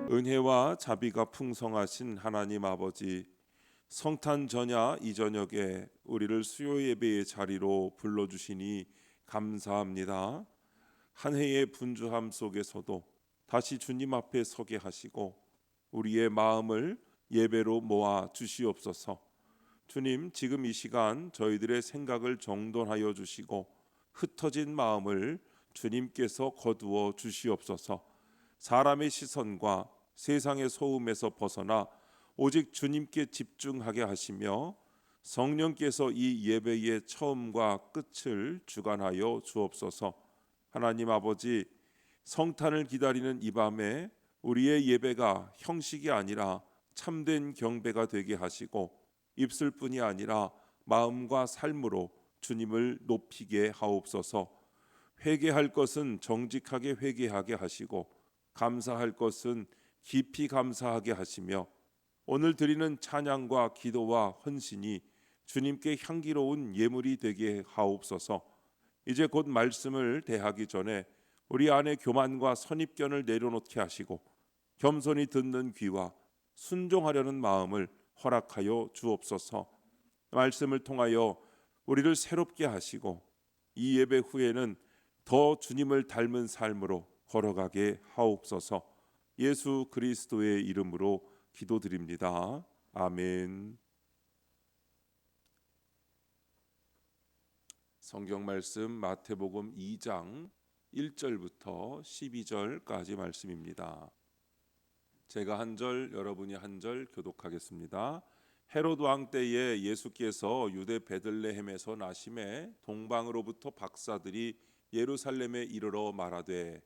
은혜와 자비가 풍성하신 하나님 아버지, 성탄 전야 이 저녁에 우리를 수요 예배의 자리로 불러주시니 감사합니다. 한 해의 분주함 속에서도 다시 주님 앞에 서게 하시고 우리의 마음을 예배로 모아 주시옵소서. 주님, 지금 이 시간 저희들의 생각을 정돈하여 주시고 흩어진 마음을 주님께서 거두어 주시옵소서. 사람의 시선과 세상의 소음에서 벗어나 오직 주님께 집중하게 하시며 성령께서 이 예배의 처음과 끝을 주관하여 주옵소서. 하나님 아버지, 성탄을 기다리는 이 밤에 우리의 예배가 형식이 아니라 참된 경배가 되게 하시고 입술뿐이 아니라 마음과 삶으로 주님을 높이게 하옵소서. 회개할 것은 정직하게 회개하게 하시고 감사할 것은 깊이 감사하게 하시며 오늘 드리는 찬양과 기도와 헌신이 주님께 향기로운 예물이 되게 하옵소서. 이제 곧 말씀을 대하기 전에 우리 안에 교만과 선입견을 내려놓게 하시고 겸손히 듣는 귀와 순종하려는 마음을 허락하여 주옵소서. 말씀을 통하여 우리를 새롭게 하시고 이 예배 후에는 더 주님을 닮은 삶으로 걸어가게 하옵소서. 예수 그리스도의 이름으로 기도드립니다. 아멘. 성경 말씀 마태복음 2장 1절부터 12절까지 말씀입니다. 제가 한 절, 여러분이 한 절 교독하겠습니다. 헤롯 왕 때에 예수께서 유대 베들레헴에서 나심에 동방으로부터 박사들이 예루살렘에 이르러 말하되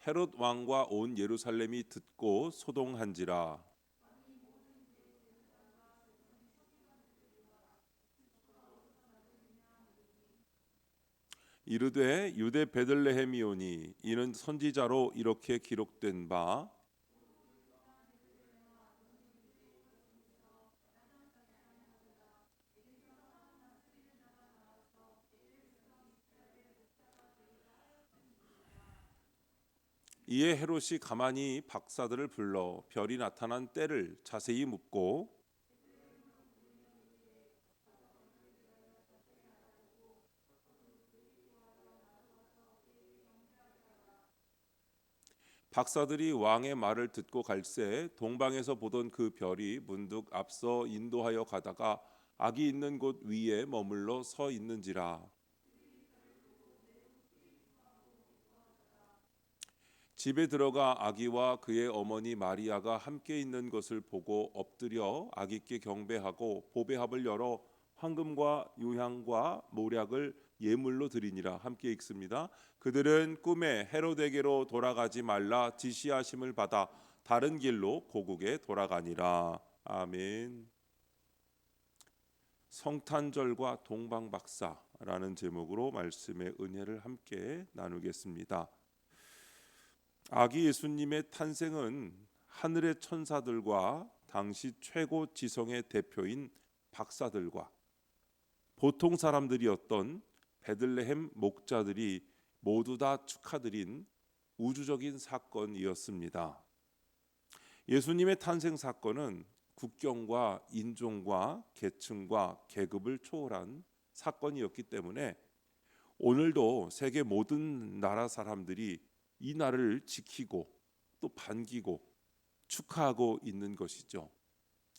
헤롯 왕과 온 예루살렘이 듣고 소동한지라. 이르되 유대 베들레헴이오니 이는 선지자로 이렇게 기록된 바 이에 헤롯이 가만히 박사들을 불러 별이 나타난 때를 자세히 묻고 박사들이 왕의 말을 듣고 갈새 동방에서 보던 그 별이 문득 앞서 인도하여 가다가 아기 있는 곳 위에 머물러 서 있는지라. 집에 들어가 아기와 그의 어머니 마리아가 함께 있는 것을 보고 엎드려 아기께 경배하고 보배합을 열어 황금과 유향과 모략을 예물로 드리니라. 함께 읽습니다. 그들은 꿈에 헤롯에게로 돌아가지 말라 지시하심을 받아 다른 길로 고국에 돌아가니라. 아멘. 성탄절과 동방박사라는 제목으로 말씀의 은혜를 함께 나누겠습니다. 아기 예수님의 탄생은 하늘의 천사들과 당시 최고 지성의 대표인 박사들과 보통 사람들이었던 베들레헴 목자들이 모두 다 축하드린 우주적인 사건이었습니다. 예수님의 탄생 사건은 국경과 인종과 계층과 계급을 초월한 사건이었기 때문에 오늘도 세계 모든 나라 사람들이 이 날을 지키고 또 반기고 축하하고 있는 것이죠.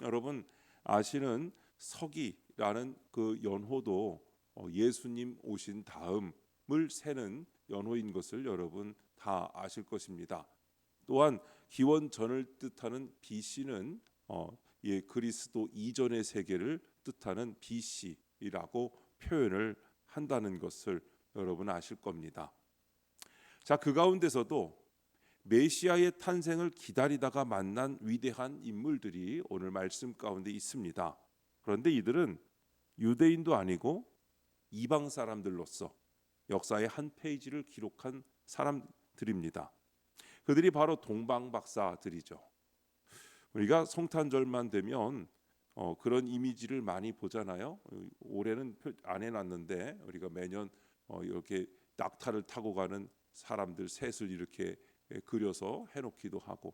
여러분 아시는 서기라는 그 연호도 예수님 오신 다음을 세는 연호인 것을 여러분 다 아실 것입니다. 또한 기원전을 뜻하는 BC는 그리스도 이전의 세계를 뜻하는 BC라고 표현을 한다는 것을 여러분 아실 겁니다. 자, 그 가운데서도 메시아의 탄생을 기다리다가 만난 위대한 인물들이 오늘 말씀 가운데 있습니다. 그런데 이들은 유대인도 아니고 이방 사람들로서 역사의 한 페이지를 기록한 사람들입니다. 그들이 바로 동방박사들이죠. 우리가 성탄절만 되면 그런 이미지를 많이 보잖아요. 올해는 안 해놨는데 우리가 매년 이렇게 낙타를 타고 가는 사람들 셋을 이렇게 그려서 해놓기도 하고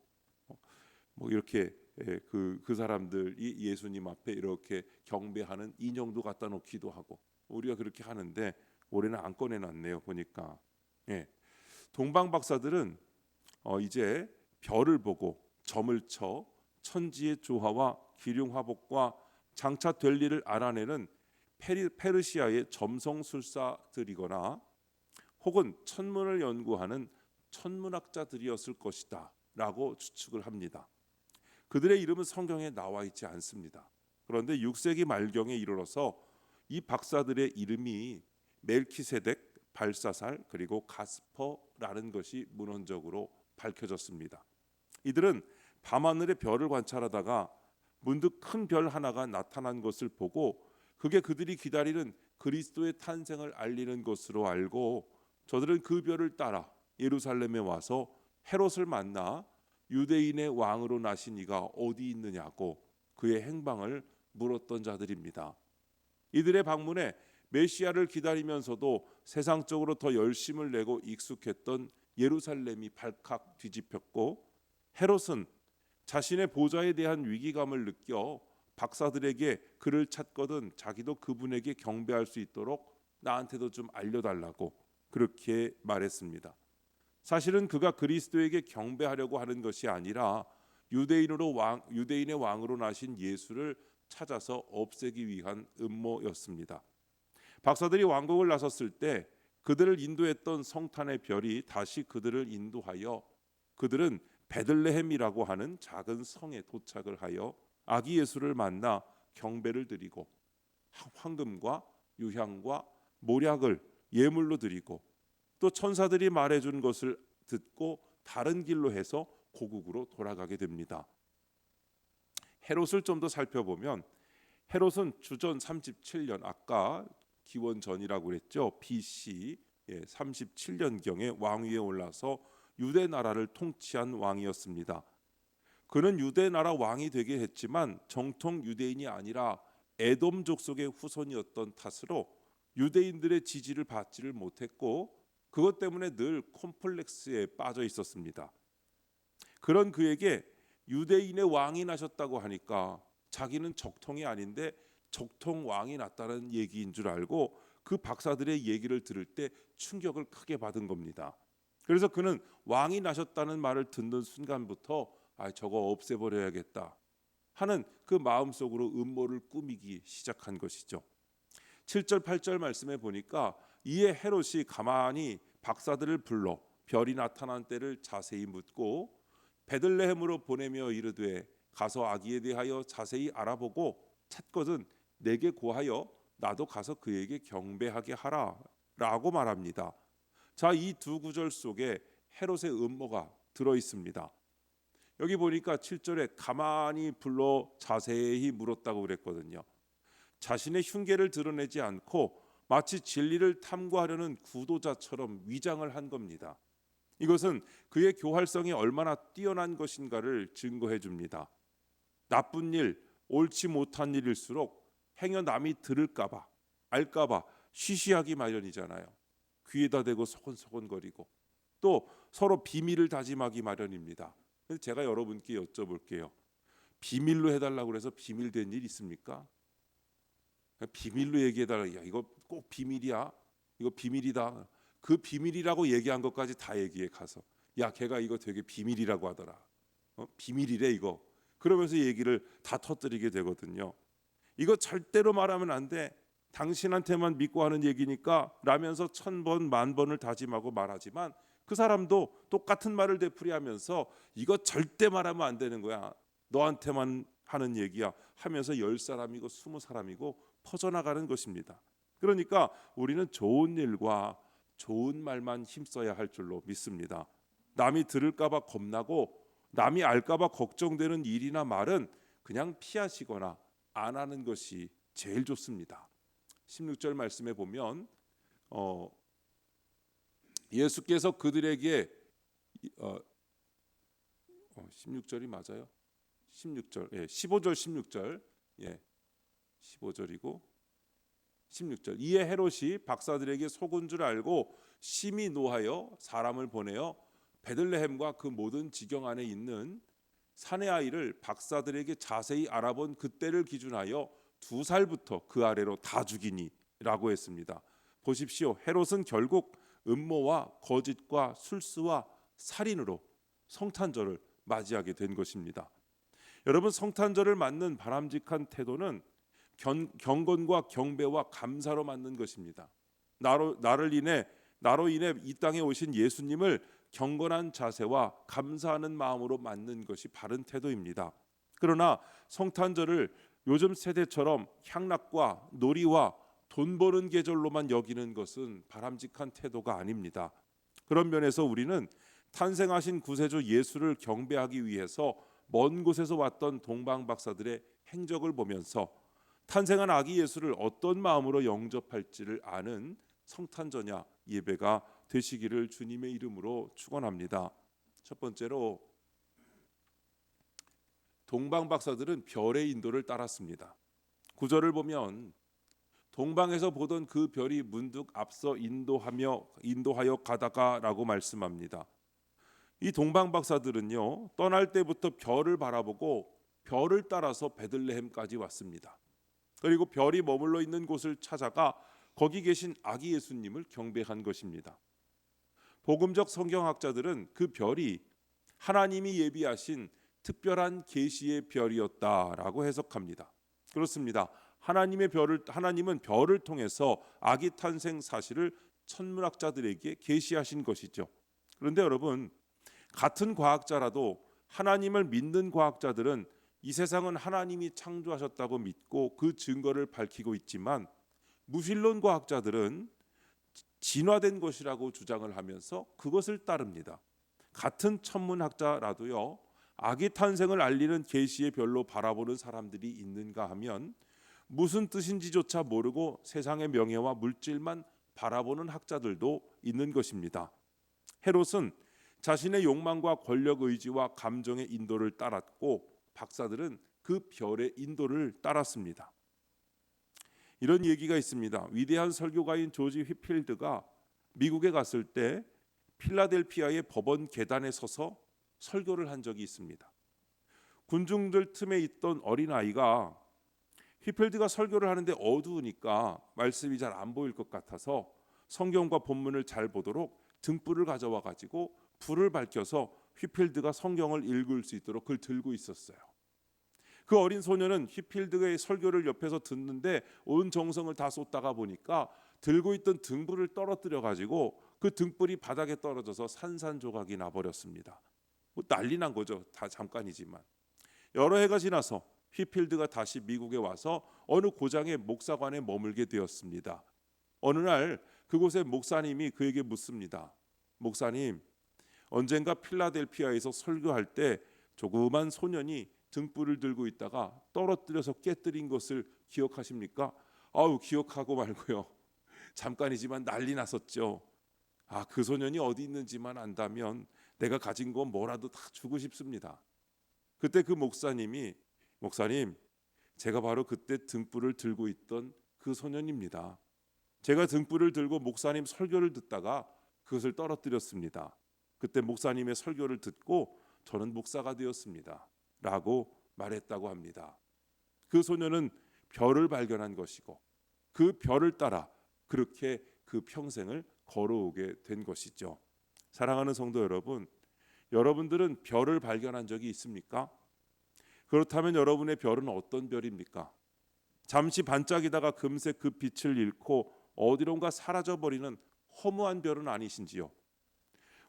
뭐 이렇게 그 사람들이 예수님 앞에 이렇게 경배하는 인형도 갖다 놓기도 하고 우리가 그렇게 하는데 올해는 안 꺼내놨네요. 보니까 동방 박사들은 이제 별을 보고 점을 쳐 천지의 조화와 기륭 화복과 장차 될 일을 알아내는 페르시아의 점성술사들이거나 혹은 천문을 연구하는 천문학자들이었을 것이다 라고 추측을 합니다. 그들의 이름은 성경에 나와 있지 않습니다. 그런데 6세기 말경에 이르러서 이 박사들의 이름이 멜키세덱, 발사살 그리고 가스퍼라는 것이 문헌적으로 밝혀졌습니다. 이들은 밤하늘의 별을 관찰하다가 문득 큰 별 하나가 나타난 것을 보고 그게 그들이 기다리는 그리스도의 탄생을 알리는 것으로 알고 저들은 그 별을 따라 예루살렘에 와서 헤롯을 만나 유대인의 왕으로 나신 이가 어디 있느냐고 그의 행방을 물었던 자들입니다. 이들의 방문에 메시아를 기다리면서도 세상적으로 더 열심을 내고 익숙했던 예루살렘이 발칵 뒤집혔고 헤롯은 자신의 보좌에 대한 위기감을 느껴 박사들에게 그를 찾거든 자기도 그분에게 경배할 수 있도록 나한테도 좀 알려달라고 그렇게 말했습니다. 사실은 그가 그리스도에게 경배하려고 하는 것이 아니라 유대인의 왕으로 나신 예수를 찾아서 없애기 위한 음모였습니다. 박사들이 왕국을 나섰을 때 그들을 인도했던 성탄의 별이 다시 그들을 인도하여 그들은 베들레헴이라고 하는 작은 성에 도착을 하여 아기 예수를 만나 경배를 드리고 황금과 유향과 모략을 예물로 드리고 또 천사들이 말해준 것을 듣고 다른 길로 해서 고국으로 돌아가게 됩니다. 헤롯을 좀 더 살펴보면 헤롯은 주전 37년 아까 기원 전이라고 그랬죠. BC 37년경에 왕위에 올라서 유대 나라를 통치한 왕이었습니다. 그는 유대 나라 왕이 되게 했지만 정통 유대인이 아니라 에돔 족속의 후손이었던 탓으로 유대인들의 지지를 받지를 못했고 그것 때문에 늘 콤플렉스에 빠져 있었습니다. 그런 그에게 유대인의 왕이 나셨다고 하니까 자기는 적통이 아닌데 적통 왕이 났다는 얘기인 줄 알고 그 박사들의 얘기를 들을 때 충격을 크게 받은 겁니다. 그래서 그는 왕이 나셨다는 말을 듣는 순간부터 저거 없애버려야겠다 하는 그 마음속으로 음모를 꾸미기 시작한 것이죠. 7절 8절 말씀에 보니까 이에 헤롯이 가만히 박사들을 불러 별이 나타난 때를 자세히 묻고 베들레헴으로 보내며 이르되 가서 아기에 대하여 자세히 알아보고 찾거든 내게 고하여 나도 가서 그에게 경배하게 하라 라고 말합니다. 자, 이 두 구절 속에 헤롯의 음모가 들어 있습니다. 여기 보니까 7절에 가만히 불러 자세히 물었다고 그랬거든요. 자신의 흉계를 드러내지 않고 마치 진리를 탐구하려는 구도자처럼 위장을 한 겁니다. 이것은 그의 교활성이 얼마나 뛰어난 것인가를 증거해 줍니다. 나쁜 일, 옳지 못한 일일수록 행여 남이 들을까봐, 알까봐 쉬쉬하기 마련이잖아요. 귀에다 대고 소곤소곤거리고 또 서로 비밀을 다짐하기 마련입니다. 그래서 제가 여러분께 여쭤볼게요. 비밀로 해달라고 해서 비밀된 일 있습니까? 비밀로 얘기해달라. 야, 이거 꼭 비밀이야. 이거 비밀이다. 그 비밀이라고 얘기한 것까지 다 얘기해 가서. 야, 걔가 이거 되게 비밀이라고 하더라. 비밀이래 이거. 그러면서 얘기를 다 터뜨리게 되거든요. 이거 절대로 말하면 안 돼. 당신한테만 믿고 하는 얘기니까 라면서 1000번 만번을 다짐하고 말하지만 그 사람도 똑같은 말을 되풀이하면서 이거 절대 말하면 안 되는 거야. 너한테만 하는 얘기야 하면서 10사람이고 20사람이고 퍼져나가는 것입니다. 그러니까 우리는 좋은 일과 좋은 말만 힘써야 할 줄로 믿습니다. 남이 들을까 봐 겁나고 남이 알까 봐 걱정되는 일이나 말은 그냥 피하시거나 안 하는 것이 제일 좋습니다. 16절 말씀에 보면 예수께서 그들에게 16절이 맞아요? 16절, 15절 16절 예, 15절이고 16절. 이에 헤롯이 박사들에게 속은 줄 알고 심히 노하여 사람을 보내어 베들레헴과 그 모든 지경 안에 있는 사내 아이를 박사들에게 자세히 알아본 그때를 기준하여 2살부터 그 아래로 다 죽이니라고 했습니다. 보십시오. 헤롯은 결국 음모와 거짓과 술수와 살인으로 성탄절을 맞이하게 된 것입니다. 여러분, 성탄절을 맞는 바람직한 태도는 경건과 경배와 감사로 맞는 것입니다. 나로 인해 이 땅에 오신 예수님을 경건한 자세와 감사하는 마음으로 맞는 것이 바른 태도입니다. 그러나 성탄절을 요즘 세대처럼 향락과 놀이와 돈 버는 계절로만 여기는 것은 바람직한 태도가 아닙니다. 그런 면에서 우리는 탄생하신 구세주 예수를 경배하기 위해서 먼 곳에서 왔던 동방 박사들의 행적을 보면서 탄생한 아기 예수를 어떤 마음으로 영접할지를 아는 성탄절야 예배가 되시기를 주님의 이름으로 축원합니다. 첫 번째로, 동방 박사들은 별의 인도를 따랐습니다. 구절을 보면 동방에서 보던 그 별이 문득 앞서 인도하여 가다가라고 말씀합니다. 이 동방 박사들은요, 떠날 때부터 별을 바라보고 별을 따라서 베들레헴까지 왔습니다. 그리고 별이 머물러 있는 곳을 찾아가 거기 계신 아기 예수님을 경배한 것입니다. 복음적 성경학자들은 그 별이 하나님이 예비하신 특별한 계시의 별이었다라고 해석합니다. 그렇습니다. 하나님은 별을 통해서 아기 탄생 사실을 천문학자들에게 계시하신 것이죠. 그런데 여러분, 같은 과학자라도 하나님을 믿는 과학자들은 이 세상은 하나님이 창조하셨다고 믿고 그 증거를 밝히고 있지만, 무신론 과학자들은 진화된 것이라고 주장을 하면서 그것을 따릅니다. 같은 천문학자라도요, 아기 탄생을 알리는 계시의 별로 바라보는 사람들이 있는가 하면 무슨 뜻인지조차 모르고 세상의 명예와 물질만 바라보는 학자들도 있는 것입니다. 헤롯은 자신의 욕망과 권력 의지와 감정의 인도를 따랐고, 박사들은 그 별의 인도를 따랐습니다. 이런 얘기가 있습니다. 위대한 설교가인 조지 휘필드가 미국에 갔을 때 필라델피아의 법원 계단에 서서 설교를 한 적이 있습니다. 군중들 틈에 있던 어린아이가 휘필드가 설교를 하는데 어두우니까 말씀이 잘 안 보일 것 같아서 성경과 본문을 잘 보도록 등불을 가져와 가지고 불을 밝혀서 휘필드가 성경을 읽을 수 있도록 그걸 들고 있었어요. 그 어린 소녀는 휘필드의 설교를 옆에서 듣는데 온 정성을 다 쏟다가 보니까 들고 있던 등불을 떨어뜨려 가지고 그 등불이 바닥에 떨어져서 산산조각이 나버렸습니다. 난리 난 거죠. 다 잠깐이지만. 여러 해가 지나서 휘필드가 다시 미국에 와서 어느 고장의 목사관에 머물게 되었습니다. 어느 날 그곳의 목사님이 그에게 묻습니다. 목사님, 언젠가 필라델피아에서 설교할 때 조그만 소년이 등불을 들고 있다가 떨어뜨려서 깨뜨린 것을 기억하십니까? 아우, 기억하고 말고요. 잠깐이지만 난리 났었죠. 그 소년이 어디 있는지만 안다면 내가 가진 건 뭐라도 다 주고 싶습니다. 그때 그 목사님, 제가 바로 그때 등불을 들고 있던 그 소년입니다. 제가 등불을 들고 목사님 설교를 듣다가 그것을 떨어뜨렸습니다. 그때 목사님의 설교를 듣고 저는 목사가 되었습니다. 라고 말했다고 합니다. 그 소년은 별을 발견한 것이고 그 별을 따라 그렇게 그 평생을 걸어오게 된 것이죠. 사랑하는 성도 여러분, 여러분들은 별을 발견한 적이 있습니까? 그렇다면 여러분의 별은 어떤 별입니까? 잠시 반짝이다가 금세 그 빛을 잃고 어디론가 사라져버리는 허무한 별은 아니신지요?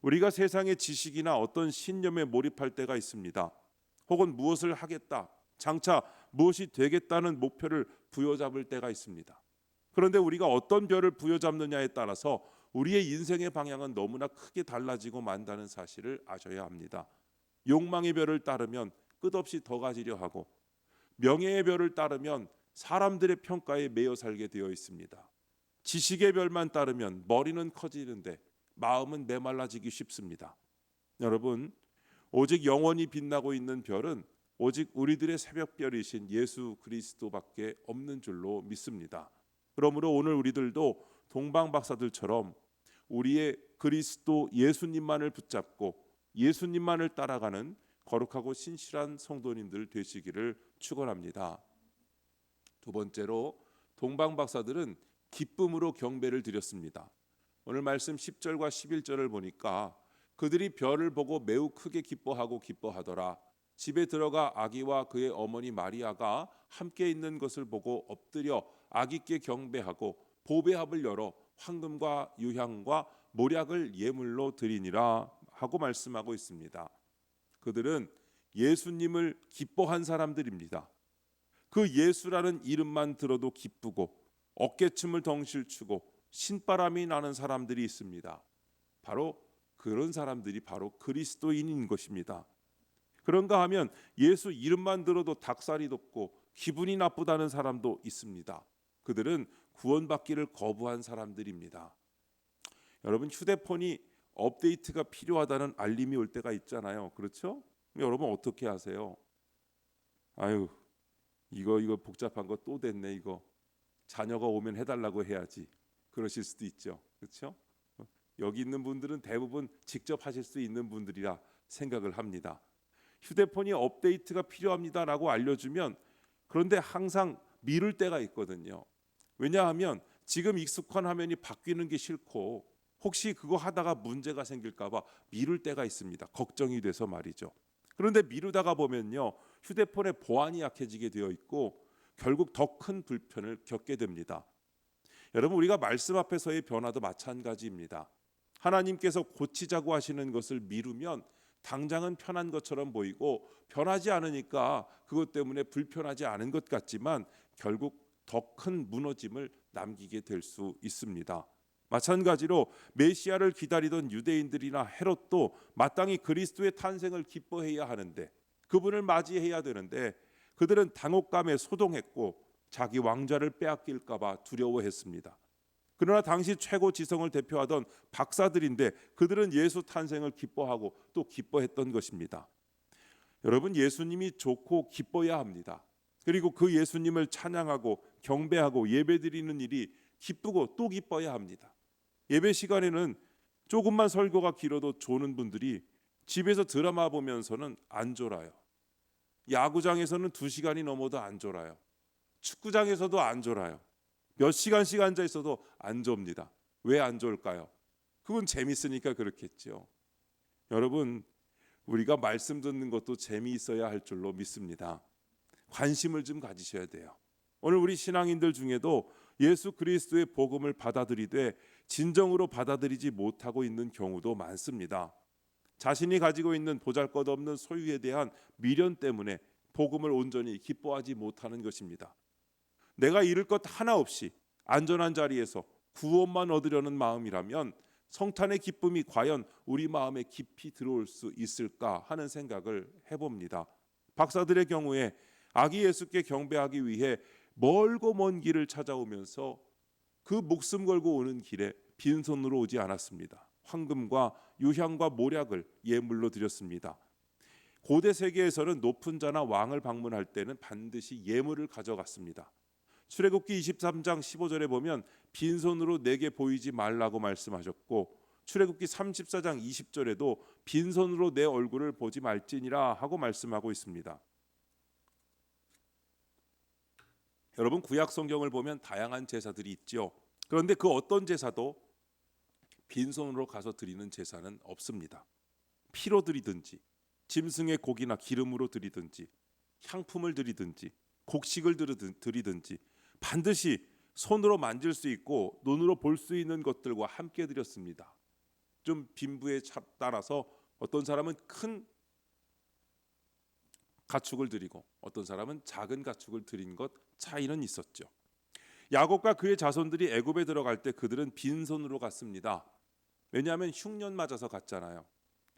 우리가 세상의 지식이나 어떤 신념에 몰입할 때가 있습니다. 혹은 무엇을 하겠다, 장차 무엇이 되겠다는 목표를 부여잡을 때가 있습니다. 그런데 우리가 어떤 별을 부여잡느냐에 따라서 우리의 인생의 방향은 너무나 크게 달라지고 만다는 사실을 아셔야 합니다. 욕망의 별을 따르면 끝없이 더 가지려 하고, 명예의 별을 따르면 사람들의 평가에 매여 살게 되어 있습니다. 지식의 별만 따르면 머리는 커지는데 마음은 메말라지기 쉽습니다. 여러분, 오직 영원히 빛나고 있는 별은 오직 우리들의 새벽별이신 예수 그리스도밖에 없는 줄로 믿습니다. 그러므로 오늘 우리들도 동방 박사들처럼 우리의 그리스도 예수님만을 붙잡고 예수님만을 따라가는 거룩하고 신실한 성도님들 되시기를 축원합니다. 두 번째로 동방 박사들은 기쁨으로 경배를 드렸습니다. 오늘 말씀 10절과 11절을 보니까 그들이 별을 보고 매우 크게 기뻐하더라. 집에 들어가 아기와 그의 어머니 마리아가 함께 있는 것을 보고 엎드려 아기께 경배하고 보배합을 열어 황금과 유향과 모략을 예물로 드리니라 하고 말씀하고 있습니다. 그들은 예수님을 기뻐한 사람들입니다. 그 예수라는 이름만 들어도 기쁘고 어깨춤을 덩실 추고 신바람이 나는 사람들이 있습니다. 바로 그런 사람들이 바로 그리스도인인 것입니다. 그런가 하면 예수 이름만 들어도 닭살이 돋고 기분이 나쁘다는 사람도 있습니다. 그들은 구원받기를 거부한 사람들입니다. 여러분, 휴대폰이 업데이트가 필요하다는 알림이 올 때가 있잖아요. 그렇죠? 여러분 어떻게 하세요? 아유, 이거 복잡한 거 또 됐네. 이거 자녀가 오면 해달라고 해야지. 그러실 수도 있죠. 그렇죠? 여기 있는 분들은 대부분 직접 하실 수 있는 분들이라 생각을 합니다. 휴대폰이 업데이트가 필요합니다라고 알려주면 그런데 항상 미룰 때가 있거든요. 왜냐하면 지금 익숙한 화면이 바뀌는 게 싫고 혹시 그거 하다가 문제가 생길까 봐 미룰 때가 있습니다. 걱정이 돼서 말이죠. 그런데 미루다가 보면요, 휴대폰의 보안이 약해지게 되어 있고 결국 더 큰 불편을 겪게 됩니다. 여러분, 우리가 말씀 앞에서의 변화도 마찬가지입니다. 하나님께서 고치자고 하시는 것을 미루면 당장은 편한 것처럼 보이고 변하지 않으니까 그것 때문에 불편하지 않은 것 같지만 결국 더 큰 무너짐을 남기게 될 수 있습니다. 마찬가지로 메시아를 기다리던 유대인들이나 헤롯도 마땅히 그리스도의 탄생을 기뻐해야 하는데 그분을 맞이해야 되는데 그들은 당혹감에 소동했고 자기 왕좌를 빼앗길까 봐 두려워했습니다. 그러나 당시 최고 지성을 대표하던 박사들인데 그들은 예수 탄생을 기뻐하고 또 기뻐했던 것입니다. 여러분, 예수님이 좋고 기뻐야 합니다. 그리고 그 예수님을 찬양하고 경배하고 예배드리는 일이 기쁘고 또 기뻐야 합니다. 예배 시간에는 조금만 설교가 길어도 조는 분들이 집에서 드라마 보면서는 안 졸아요. 야구장에서는 2시간이 넘어도 안 졸아요. 축구장에서도 안 졸아요. 몇 시간씩 앉아 있어도 안 졸립니다. 왜 안 졸까요? 그건 재밌으니까 그렇겠죠. 여러분, 우리가 말씀 듣는 것도 재미있어야 할 줄로 믿습니다. 관심을 좀 가지셔야 돼요. 오늘 우리 신앙인들 중에도 예수 그리스도의 복음을 받아들이되 진정으로 받아들이지 못하고 있는 경우도 많습니다. 자신이 가지고 있는 보잘것없는 소유에 대한 미련 때문에 복음을 온전히 기뻐하지 못하는 것입니다. 내가 잃을 것 하나 없이 안전한 자리에서 구원만 얻으려는 마음이라면 성탄의 기쁨이 과연 우리 마음에 깊이 들어올 수 있을까 하는 생각을 해봅니다. 박사들의 경우에 아기 예수께 경배하기 위해 멀고 먼 길을 찾아오면서 그 목숨 걸고 오는 길에 빈손으로 오지 않았습니다. 황금과 유향과 모략을 예물로 드렸습니다. 고대 세계에서는 높은 자나 왕을 방문할 때는 반드시 예물을 가져갔습니다. 출애굽기 23장 15절에 보면 빈손으로 내게 보이지 말라고 말씀하셨고 출애굽기 34장 20절에도 빈손으로 내 얼굴을 보지 말지니라 하고 말씀하고 있습니다. 여러분, 구약 성경을 보면 다양한 제사들이 있죠. 그런데 그 어떤 제사도 빈손으로 가서 드리는 제사는 없습니다. 피로 드리든지 짐승의 고기나 기름으로 드리든지 향품을 드리든지 곡식을 드리든지 반드시 손으로 만질 수 있고 눈으로 볼 수 있는 것들과 함께 드렸습니다. 좀 빈부에 따라서 어떤 사람은 큰 가축을 드리고 어떤 사람은 작은 가축을 드린 것 차이는 있었죠. 야곱과 그의 자손들이 애굽에 들어갈 때 그들은 빈손으로 갔습니다. 왜냐하면 흉년 맞아서 갔잖아요.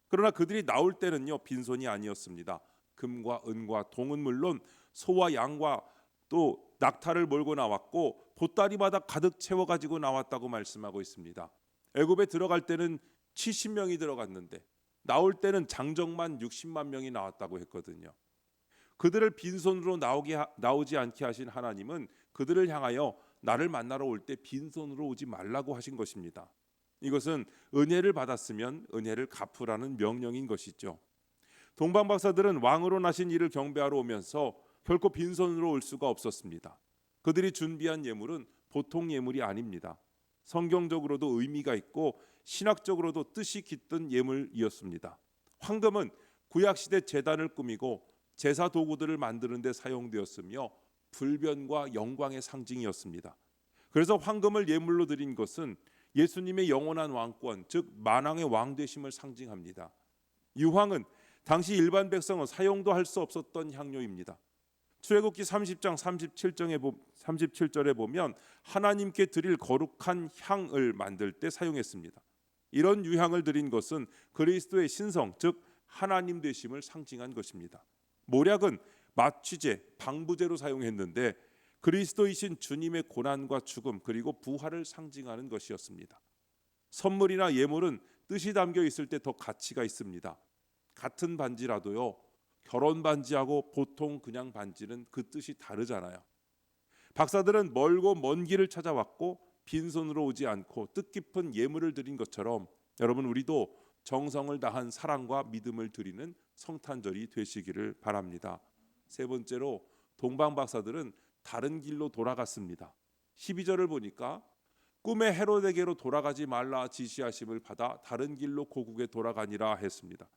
그러나 그들이 나올 때는요, 빈손이 아니었습니다. 금과 은과 동은 물론 소와 양과 또 낙타를 몰고 나왔고 보따리마다 가득 채워가지고 나왔다고 말씀하고 있습니다. 애굽에 들어갈 때는 70명이 들어갔는데 나올 때는 장정만 60만 명이 나왔다고 했거든요. 그들을 빈손으로 나오지 않게 하신 하나님은 그들을 향하여 나를 만나러 올 때 빈손으로 오지 말라고 하신 것입니다. 이것은 은혜를 받았으면 은혜를 갚으라는 명령인 것이죠. 동방 박사들은 왕으로 나신 이를 경배하러 오면서 결코 빈손으로 올 수가 없었습니다. 그들이 준비한 예물은 보통 예물이 아닙니다. 성경적으로도 의미가 있고 신학적으로도 뜻이 깃든 예물이었습니다. 황금은 구약시대 제단을 꾸미고 제사 도구들을 만드는 데 사용되었으며 불변과 영광의 상징이었습니다. 그래서 황금을 예물로 드린 것은 예수님의 영원한 왕권, 즉 만왕의 왕 되심을 상징합니다. 유황은 당시 일반 백성은 사용도 할 수 없었던 향료입니다. 출애굽기 30장 37절에 보면 하나님께 드릴 거룩한 향을 만들 때 사용했습니다. 이런 유향을 드린 것은 그리스도의 신성, 즉 하나님 되심을 상징한 것입니다. 모략은 마취제, 방부제로 사용했는데 그리스도이신 주님의 고난과 죽음 그리고 부활을 상징하는 것이었습니다. 선물이나 예물은 뜻이 담겨 있을 때 더 가치가 있습니다. 같은 반지라도요, 결혼 반지하고 보통 그냥 반지는 그 뜻이 다르잖아요. 박사들은 멀고 먼 길을 찾아왔고 빈손으로 오지 않고 뜻깊은 예물을 드린 것처럼 여러분 우리도 정성을 다한 사랑과 믿음을 드리는 성탄절이 되시기를 바랍니다. 세 번째로 동방 박사들은 다른 길로 돌아갔습니다. 12절을 보니까 꿈의 헤로데게로 돌아가지 말라 지시하심을 받아 다른 길로 고국에 돌아가니라 했습니다.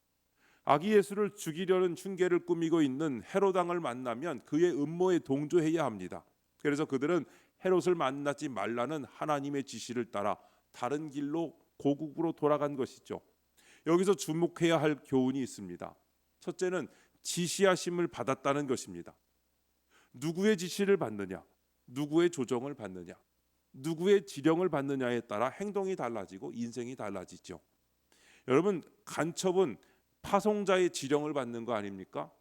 아기 예수를 죽이려는 흉계를 꾸미고 있는 헤롯 왕을 만나면 그의 음모에 동조해야 합니다. 그래서 그들은 헤롯을 만나지 말라는 하나님의 지시를 따라 다른 길로 고국으로 돌아간 것이죠. 여기서 주목해야 할 교훈이 있습니다. 첫째는 지시하심을 받았다는 것입니다. 누구의 지시를 받느냐, 누구의 조정을 받느냐, 누구의 지령을 받느냐에 따라 행동이 달라지고 인생이 달라지죠. 여러분, 간첩은 파송자의 지령을 받는 거 아닙니까?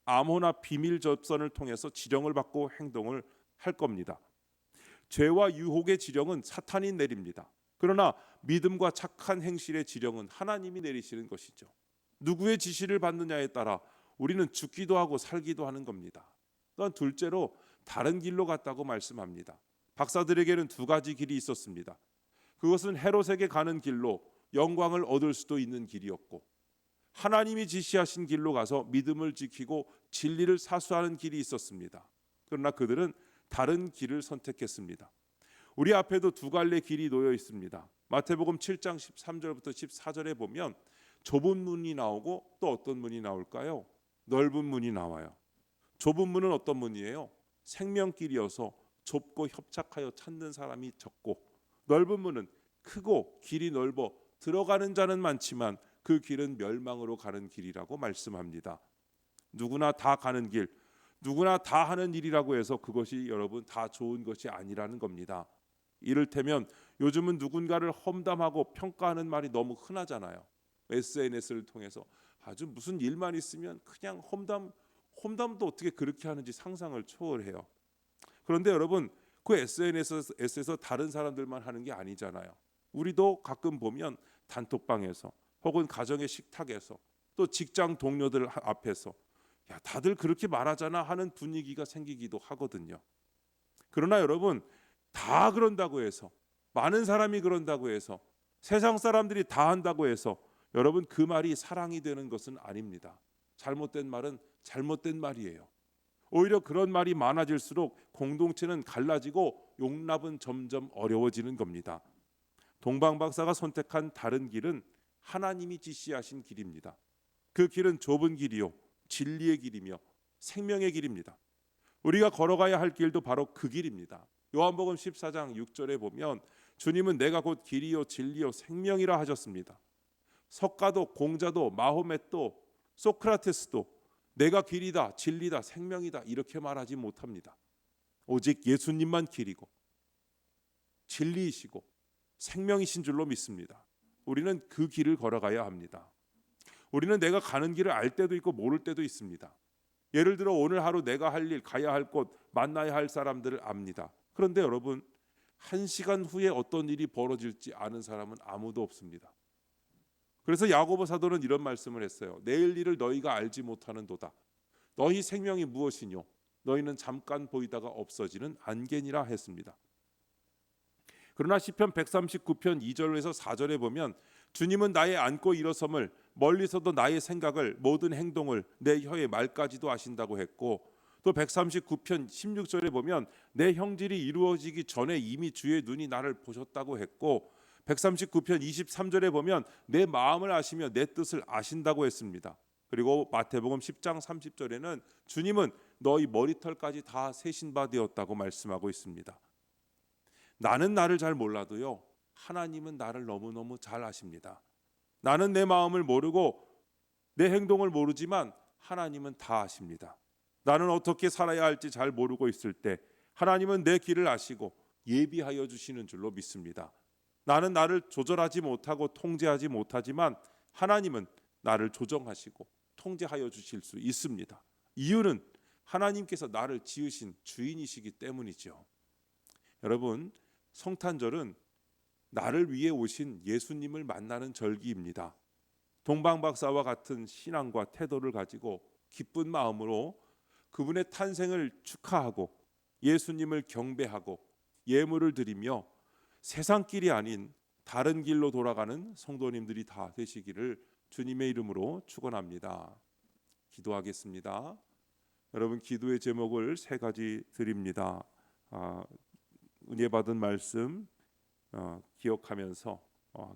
암호나 비밀 접선을 통해서 지령을 받고 행동을 할 겁니다. 죄와 유혹의 지령은 사탄이 내립니다. 그러나 믿음과 착한 행실의 지령은 하나님이 내리시는 것이죠. 누구의 지시를 받느냐에 따라 우리는 죽기도 하고 살기도 하는 겁니다. 또한 둘째로 다른 길로 갔다고 말씀합니다. 박사들에게는 두 가지 길이 있었습니다. 그것은 헤롯에게 가는 길로 영광을 얻을 수도 있는 길이었고, 하나님이 지시하신 길로 가서 믿음을 지키고 진리를 사수하는 길이 있었습니다. 그러나 그들은 다른 길을 선택했습니다. 우리 앞에도 두 갈래 길이 놓여 있습니다. 마태복음 7장 13절부터 14절에 보면 좁은 문이 나오고 또 어떤 문이 나올까요? 넓은 문이 나와요. 좁은 문은 어떤 문이에요? 생명길이어서 좁고 협착하여 찾는 사람이 적고, 넓은 문은 크고 길이 넓어 들어가는 자는 많지만 그 길은 멸망으로 가는 길이라고 말씀합니다. 누구나 다 가는 길, 누구나 다 하는 일이라고 해서 그것이 여러분 다 좋은 것이 아니라는 겁니다. 이를테면 요즘은 누군가를 험담하고 평가하는 말이 너무 흔하잖아요. SNS를 통해서 아주 무슨 일만 있으면 그냥 험담도 어떻게 그렇게 하는지 상상을 초월해요. 그런데 여러분, 그 SNS에서 다른 사람들만 하는 게 아니잖아요. 우리도 가끔 보면 단톡방에서 혹은 가정의 식탁에서 또 직장 동료들 앞에서 야, 다들 그렇게 말하잖아 하는 분위기가 생기기도 하거든요. 그러나 여러분, 다 그런다고 해서, 많은 사람이 그런다고 해서, 세상 사람들이 다 한다고 해서 여러분 그 말이 사랑이 되는 것은 아닙니다. 잘못된 말은 잘못된 말이에요. 오히려 그런 말이 많아질수록 공동체는 갈라지고 용납은 점점 어려워지는 겁니다. 동방 박사가 선택한 다른 길은 하나님이 지시하신 길입니다. 그 길은 좁은 길이요, 진리의 길이며 생명의 길입니다. 우리가 걸어가야 할 길도 바로 그 길입니다. 요한복음 14장 6절에 보면 주님은 내가 곧 길이요 진리요 생명이라 하셨습니다. 석가도, 공자도, 마호멧도, 소크라테스도 내가 길이다, 진리다, 생명이다 이렇게 말하지 못합니다. 오직 예수님만 길이고 진리이시고 생명이신 줄로 믿습니다. 우리는 그 길을 걸어가야 합니다. 우리는 내가 가는 길을 알 때도 있고 모를 때도 있습니다. 예를 들어 오늘 하루 내가 할 일, 가야 할 곳, 만나야 할 사람들을 압니다. 그런데 여러분, 1시간 후에 어떤 일이 벌어질지 아는 사람은 아무도 없습니다. 그래서 야고보 사도는 이런 말씀을 했어요. 내일 일을 너희가 알지 못하는도다. 너희 생명이 무엇이뇨? 너희는 잠깐 보이다가 없어지는 안개니라 했습니다. 그러나 시편 139편 2절에서 4절에 보면 주님은 나의 앉고 일어섬을, 멀리서도 나의 생각을, 모든 행동을, 내 혀의 말까지도 아신다고 했고, 또 139편 16절에 보면 내 형질이 이루어지기 전에 이미 주의 눈이 나를 보셨다고 했고, 139편 23절에 보면 내 마음을 아시며 내 뜻을 아신다고 했습니다. 그리고 마태복음 10장 30절에는 주님은 너희 머리털까지 다 세신 바 되었다고 말씀하고 있습니다. 나는 나를 잘 몰라도요, 하나님은 나를 너무너무 잘 아십니다. 나는 내 마음을 모르고 내 행동을 모르지만 하나님은 다 아십니다. 나는 어떻게 살아야 할지 잘 모르고 있을 때 하나님은 내 길을 아시고 예비하여 주시는 줄로 믿습니다. 나는 나를 조절하지 못하고 통제하지 못하지만 하나님은 나를 조정하시고 통제하여 주실 수 있습니다. 이유는 하나님께서 나를 지으신 주인이시기 때문이죠. 여러분, 성탄절은 나를 위해 오신 예수님을 만나는 절기입니다. 동방박사와 같은 신앙과 태도를 가지고 기쁜 마음으로 그분의 탄생을 축하하고 예수님을 경배하고 예물을 드리며 세상 길이 아닌 다른 길로 돌아가는 성도님들이 다 되시기를 주님의 이름으로 축원합니다. 기도하겠습니다. 여러분, 기도의 제목을 세 가지 드립니다. 은혜 받은 말씀 기억하면서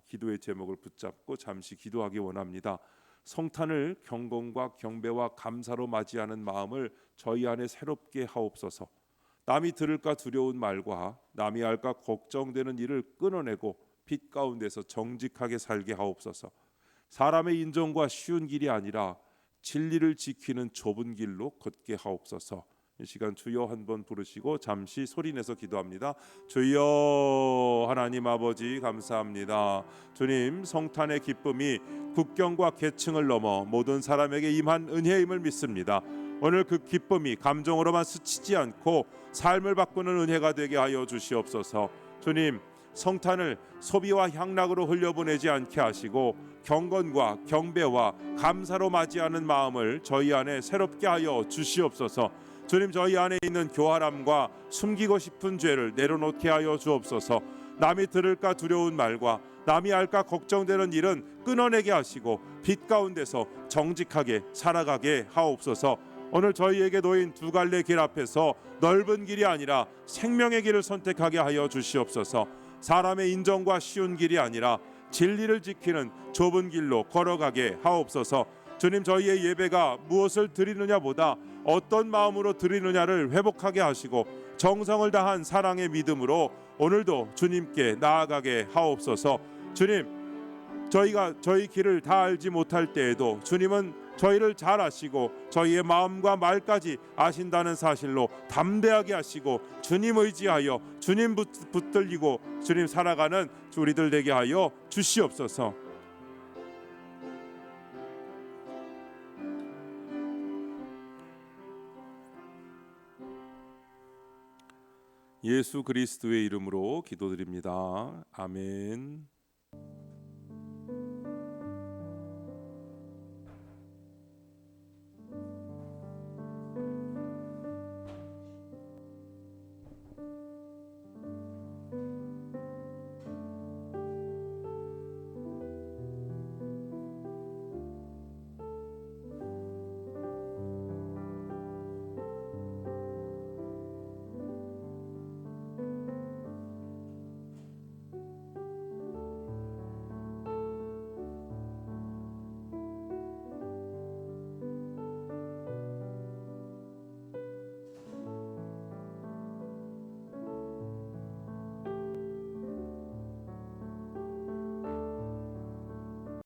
기도의 제목을 붙잡고 잠시 기도하기 원합니다. 성탄을 경건과 경배와 감사로 맞이하는 마음을 저희 안에 새롭게 하옵소서. 남이 들을까 두려운 말과 남이 알까 걱정되는 일을 끊어내고 빛 가운데서 정직하게 살게 하옵소서. 사람의 인정과 쉬운 길이 아니라 진리를 지키는 좁은 길로 걷게 하옵소서. 이 시간 주여 한번 부르시고 잠시 소리내서 기도합니다. 주여, 하나님 아버지 감사합니다. 주님, 성탄의 기쁨이 국경과 계층을 넘어 모든 사람에게 임한 은혜임을 믿습니다. 오늘 그 기쁨이 감정으로만 스치지 않고 삶을 바꾸는 은혜가 되게 하여 주시옵소서. 주님, 성탄을 소비와 향락으로 흘려보내지 않게 하시고 경건과 경배와 감사로 맞이하는 마음을 저희 안에 새롭게 하여 주시옵소서. 주님, 저희 안에 있는 교활함과 숨기고 싶은 죄를 내려놓게 하여 주옵소서. 남이 들을까 두려운 말과 남이 알까 걱정되는 일은 끊어내게 하시고 빛 가운데서 정직하게 살아가게 하옵소서. 오늘 저희에게 놓인 두 갈래 길 앞에서 넓은 길이 아니라 생명의 길을 선택하게 하여 주시옵소서. 사람의 인정과 쉬운 길이 아니라 진리를 지키는 좁은 길로 걸어가게 하옵소서. 주님, 저희의 예배가 무엇을 드리느냐보다 어떤 마음으로 드리느냐를 회복하게 하시고 정성을 다한 사랑의 믿음으로 오늘도 주님께 나아가게 하옵소서. 주님, 저희가 저희 길을 다 알지 못할 때에도 주님은 저희를 잘 아시고 저희의 마음과 말까지 아신다는 사실로 담대하게 하시고 주님 의지하여 주님 붙들리고 주님 살아가는 우리들 되게 하여 주시옵소서. 예수 그리스도의 이름으로 기도드립니다. 아멘.